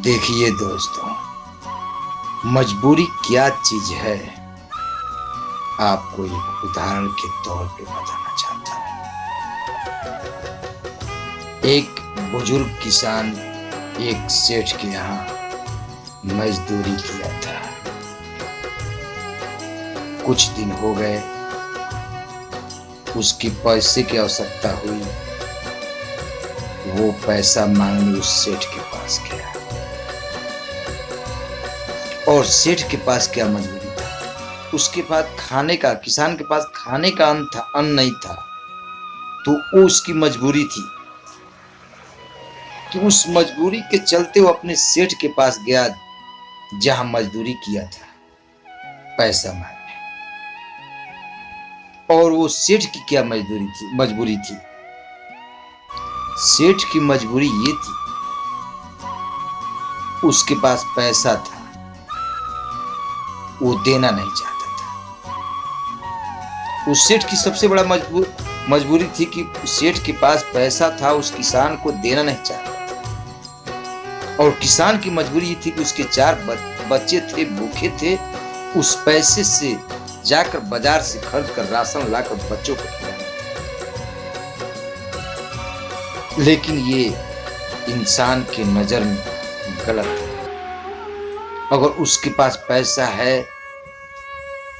देखिए दोस्तों, मजबूरी क्या चीज है आपको एक उदाहरण के तौर पे बताना चाहता हूं। एक बुजुर्ग किसान एक सेठ के यहाँ मजदूरी किया था। कुछ दिन हो गए, उसकी पैसे की आवश्यकता हुई। वो पैसा मांगने उस सेठ के पास गया और सेठ के पास क्या मजबूरी था, उसके पास खाने का, किसान के पास खाने का अन्न नहीं था। तो वो उसकी मजबूरी थी कि उस मजबूरी के चलते वो अपने सेठ के पास गया जहां मजदूरी किया था पैसा मांगने। और वो सेठ की क्या मजबूरी थी। सेठ की मजबूरी ये थी, उसके पास पैसा था, वो देना नहीं चाहता था। उस सेठ की सबसे बड़ा मजबूरी थी कि सेठ के पास पैसा था, उस किसान को देना नहीं चाहता था। और किसान की मजबूरी ये थी कि उसके 4 बच्चे थे, भूखे थे। उस पैसे से जाकर बाजार से खरीद कर राशन लाकर बच्चों को खिलाना था। लेकिन ये इंसान की नजर में गलत है। अगर उसके पास पैसा है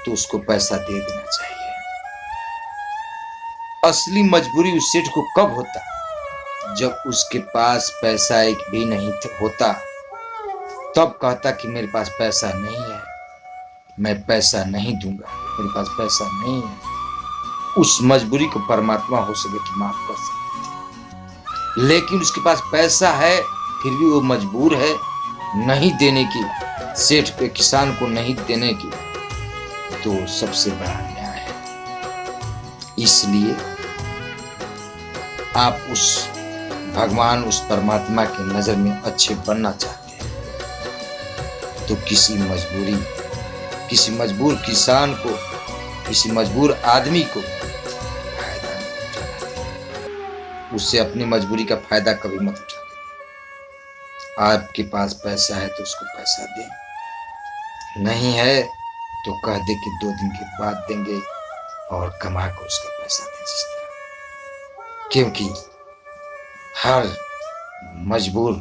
तो उसको पैसा दे देना चाहिए। असली मजबूरी उस सेठ को कब होता, जब उसके पास पैसा एक भी नहीं होता, तब कहता कि मेरे पास पैसा नहीं है, मैं पैसा नहीं दूंगा, मेरे पास पैसा नहीं है। उस मजबूरी को परमात्मा हो सके तो माफ कर सकते। लेकिन उसके पास पैसा है, फिर भी वो मजबूर है नहीं देने की, सेठ पे किसान को नहीं देने की, तो सबसे बड़ा अन्याय है। इसलिए आप उस भगवान, उस परमात्मा की नजर में अच्छे बनना चाहते हैं तो किसी मजबूर किसान को, किसी मजबूर आदमी को फायदा नहीं उठाना दें। उससे अपनी मजबूरी का फायदा कभी मत उठाना। आपके पास पैसा है तो उसको पैसा दें, नहीं है तो कह दे कि 2 दिन के बाद देंगे और कमा कर उसका पैसा दें जिस तरह। क्योंकि हर मजबूर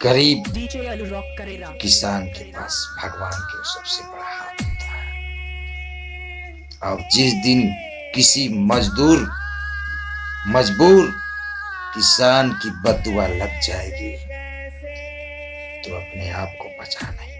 गरीब किसान के पास भगवान के सबसे बड़ा हाथ होता है। और जिस दिन किसी मजबूर किसान की बद्दुआ लग जाएगी तो अपने आप को बचा नहीं